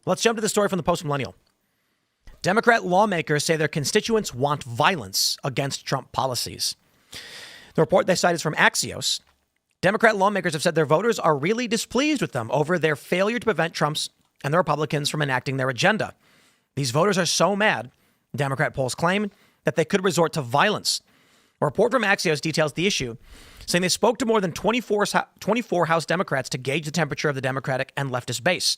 Let's jump to the story from the Post-Millennial. Democrat lawmakers say their constituents want violence against Trump policies. The report they cite is from Axios. Democrat lawmakers have said their voters are really displeased with them over their failure to prevent Trump's and the Republicans from enacting their agenda. These voters are so mad, Democrat polls claim, that they could resort to violence. A report from Axios details the issue, saying they spoke to more than 24 House Democrats to gauge the temperature of the Democratic and leftist base.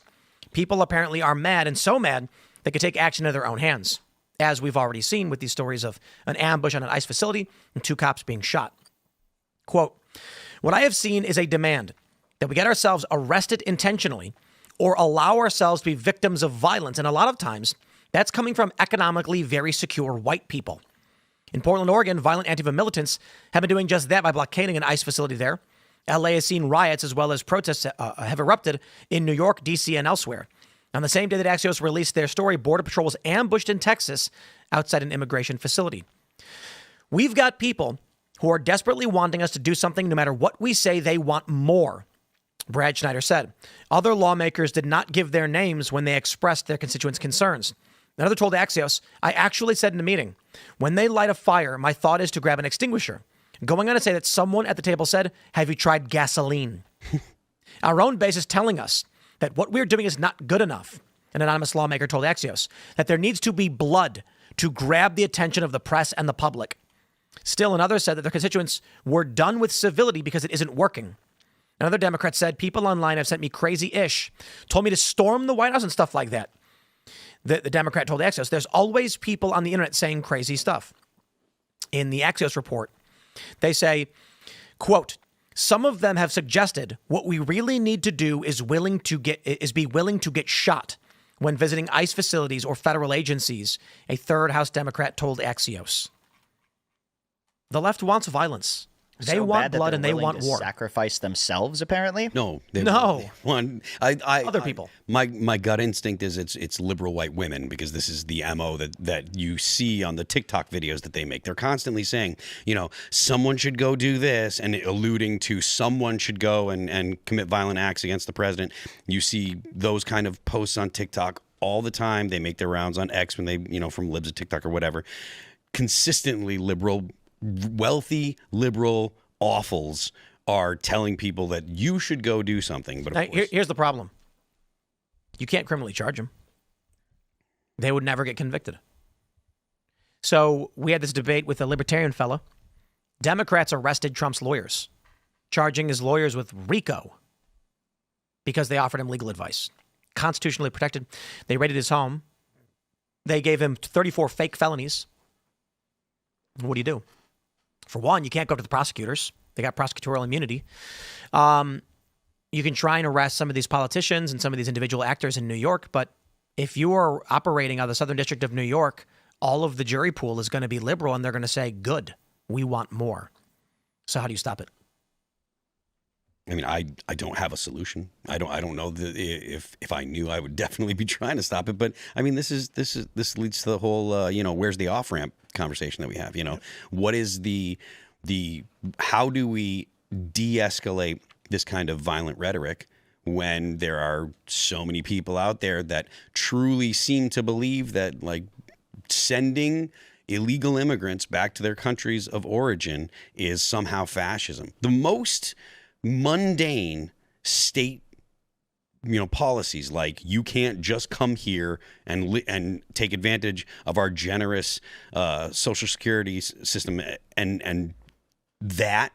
People apparently are mad, and so mad they could take action into their own hands, as we've already seen with these stories of an ambush on an ICE facility and 2 cops being shot. Quote, "What I have seen is a demand that we get ourselves arrested intentionally or allow ourselves to be victims of violence. And a lot of times that's coming from economically very secure white people. In Portland, Oregon, violent Antifa militants have been doing just that by blockading an ICE facility there. LA has seen riots as well as protests have erupted in New York, D.C., and elsewhere. On the same day that Axios released their story, Border Patrol was ambushed in Texas outside an immigration facility. We've got people who are desperately wanting us to do something no matter what we say. They want more," Brad Schneider said. Other lawmakers did not give their names when they expressed their constituents' concerns. Another told Axios, "I actually said in a meeting, when they light a fire, my thought is to grab an extinguisher." Going on to say that someone at the table said, "Have you tried gasoline?" Our own base is telling us that what we're doing is not good enough. An anonymous lawmaker told Axios that there needs to be blood to grab the attention of the press and the public. Still, another said that their constituents were done with civility because it isn't working. Another Democrat said, "People online have sent me crazy-ish, told me to storm the White House and stuff like that." The Democrat told Axios, "There's always people on the internet saying crazy stuff." In the Axios report, they say, quote, "Some of them have suggested what we really need to do is be willing to get shot when visiting ICE facilities or federal agencies," a third House Democrat told Axios. The left wants violence. They want blood and they want war. Sacrifice themselves, apparently. No, other people. My gut instinct is it's liberal white women, because this is the MO that you see on the TikTok videos that they make. They're constantly saying, someone should go do this, and alluding to someone should go and commit violent acts against the president. You see those kind of posts on TikTok all the time. They make their rounds on X when they, from libs of TikTok or whatever. Consistently liberal, wealthy liberal awfuls are telling people that you should go do something. But of course, here's the problem. You can't criminally charge them. They would never get convicted. So we had this debate with a libertarian fella. Democrats arrested Trump's lawyers, charging his lawyers with RICO because they offered him legal advice. Constitutionally protected. They raided his home. They gave him 34 fake felonies. What do you do? For one, you can't go to the prosecutors. They got prosecutorial immunity. You can try and arrest some of these politicians and some of these individual actors in New York, but if you are operating out of the Southern District of New York, all of the jury pool is going to be liberal, and they're going to say, "Good, we want more." So how do you stop it? I mean, I don't have a solution. I don't know that if I knew, I would definitely be trying to stop it. But I mean, this leads to the whole where's the off ramp conversation that we have. What is the how do we de-escalate this kind of violent rhetoric when there are so many people out there that truly seem to believe that, like, sending illegal immigrants back to their countries of origin is somehow fascism? The most mundane state policies, like you can't just come here and take advantage of our generous social security system, and that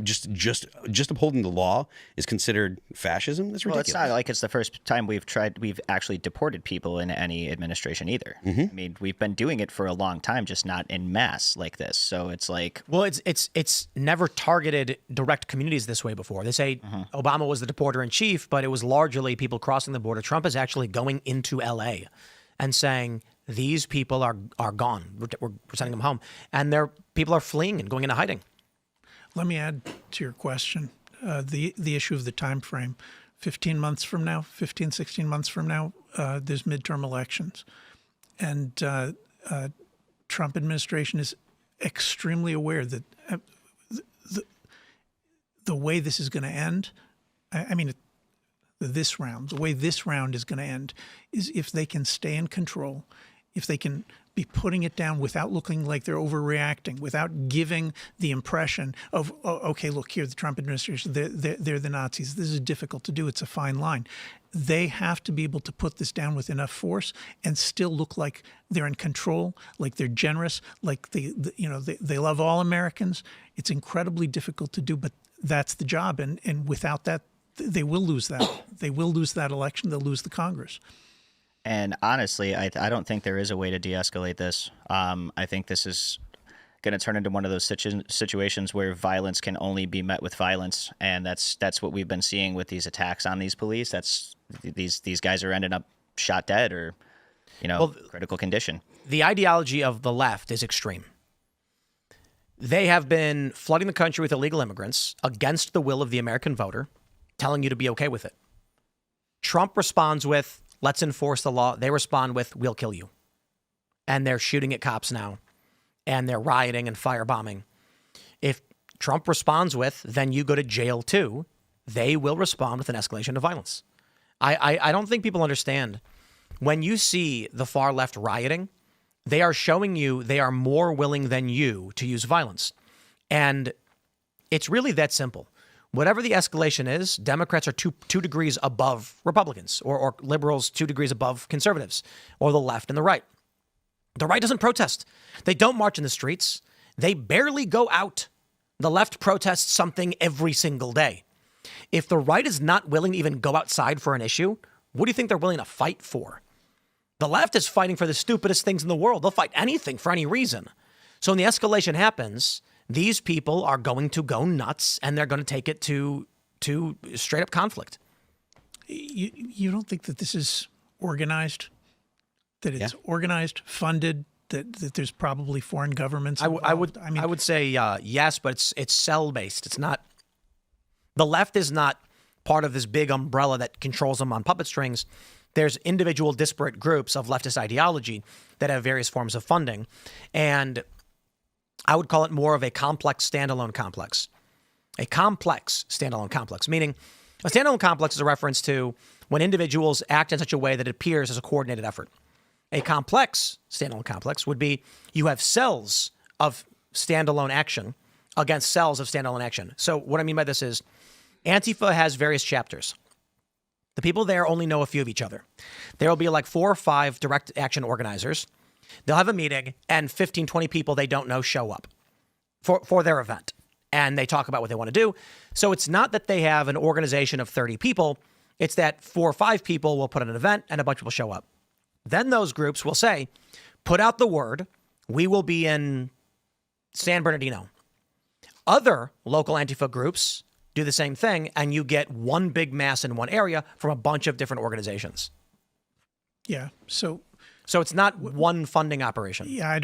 just upholding the law is considered fascism. That's ridiculous. Well, it's not like it's the first time we've actually deported people in any administration either. Mm-hmm. I mean, we've been doing it for a long time, just not en masse like this. So it's like, well, it's never targeted direct communities this way before. They say Obama was the deporter in chief, but it was largely people crossing the border. Trump is actually going into LA and saying these people are gone. We're sending them home, and people are fleeing and going into hiding. Let me add to your question, the issue of the time frame. 16 months from now, there's midterm elections. And Trump administration is extremely aware that the way this is going to end, I mean, this round, the way this round is going to end, is if they can stay in control, if they can be putting it down without looking like they're overreacting, without giving the impression of, oh, okay, look here, the Trump administration, they're the Nazis. This is difficult to do. It's a fine line. They have to be able to put this down with enough force and still look like they're in control, like they're generous, like they love all Americans. It's incredibly difficult to do, but that's the job. And without that, they will lose that. They will lose that election. They'll lose the Congress. And honestly, I don't think there is a way to de-escalate this. I think this is going to turn into one of those situations where violence can only be met with violence, and that's what we've been seeing with these attacks on these police. That's these guys are ending up shot dead or, critical condition. The ideology of the left is extreme. They have been flooding the country with illegal immigrants against the will of the American voter, telling you to be okay with it. Trump responds with, let's enforce the law. They respond with, we'll kill you. And they're shooting at cops now. And they're rioting and firebombing. If Trump responds with, then you go to jail too, they will respond with an escalation of violence. I don't think people understand. When you see the far left rioting, they are showing you they are more willing than you to use violence. And it's really that simple. Whatever the escalation is, Democrats are two degrees above Republicans, or liberals 2 degrees above conservatives, or the left and the right. The right doesn't protest. They don't march in the streets. They barely go out. The left protests something every single day. If the right is not willing to even go outside for an issue, what do you think they're willing to fight for? The left is fighting for the stupidest things in the world. They'll fight anything for any reason. So when the escalation happens, these people are going to go nuts, and they're going to take it to straight up conflict. You don't think that this is organized? That it's organized, funded, that there's probably foreign governments involved? I would say yes, but it's cell-based. It's not. The left is not part of this big umbrella that controls them on puppet strings. There's individual disparate groups of leftist ideology that have various forms of funding. And I would call it more of a complex standalone complex. A complex standalone complex, meaning a standalone complex is a reference to when individuals act in such a way that it appears as a coordinated effort. A complex standalone complex would be you have cells of standalone action against cells of standalone action. So what I mean by this is Antifa has various chapters. The people there only know a few of each other. There will be like 4 or 5 direct action organizers. They'll have a meeting and 15, 20 people they don't know show up for their event. And they talk about what they want to do. So it's not that they have an organization of 30 people. It's that 4 or 5 people will put on an event and a bunch of people show up. Then those groups will say, put out the word, we will be in San Bernardino. Other local Antifa groups do the same thing, and you get one big mass in one area from a bunch of different organizations. Yeah, so it's not one funding operation. Yeah,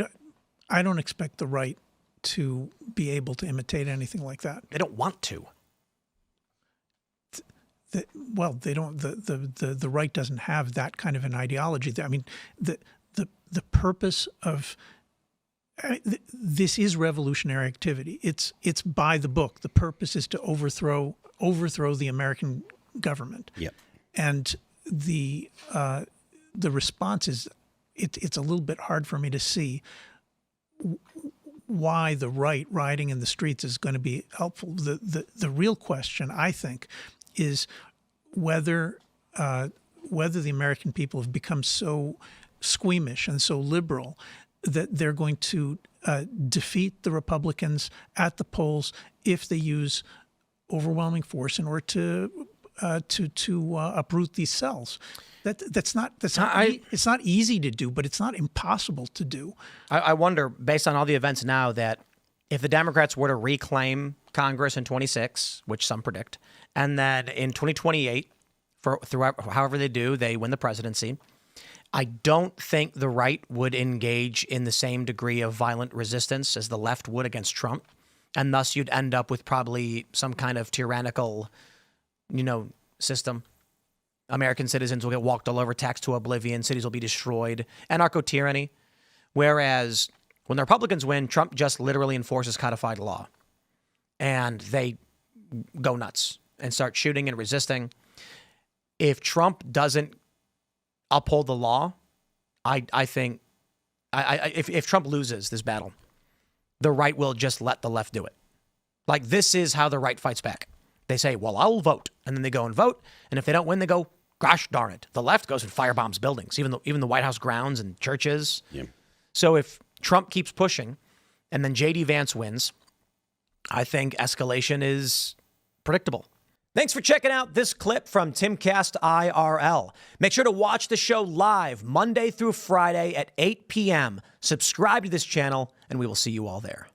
I don't expect the right to be able to imitate anything like that. They don't want to. They don't. The right doesn't have that kind of an ideology. I mean, the purpose of this is revolutionary activity. It's by the book. The purpose is to overthrow the American government. Yep. And the response is it's a little bit hard for me to see why the right rioting in the streets is going to be helpful. The real question, I think, is whether the American people have become so squeamish and so liberal that they're going to defeat the Republicans at the polls if they use overwhelming force in order to uproot these cells. It's not easy to do, but it's not impossible to do. I wonder, based on all the events now, that if the Democrats were to reclaim Congress in 26, which some predict, and then in 2028, however they do, they win the presidency, I don't think the right would engage in the same degree of violent resistance as the left would against Trump. And thus you'd end up with probably some kind of tyrannical, system. American citizens will get walked all over, taxed to oblivion, cities will be destroyed, anarcho-tyranny. Whereas when the Republicans win, Trump just literally enforces codified law. And they go nuts and start shooting and resisting. if Trump doesn't uphold the law, I think if Trump loses this battle, the right will just let the left do it. Like, this is how the right fights back. They say, well, I'll vote. And then they go and vote. And if they don't win, they go, gosh darn it. The left goes and firebombs buildings, even the White House grounds and churches. Yeah. So if Trump keeps pushing and then J.D. Vance wins, I think escalation is predictable. Thanks for checking out this clip from Timcast IRL. Make sure to watch the show live Monday through Friday at 8 p.m. Subscribe to this channel, and we will see you all there.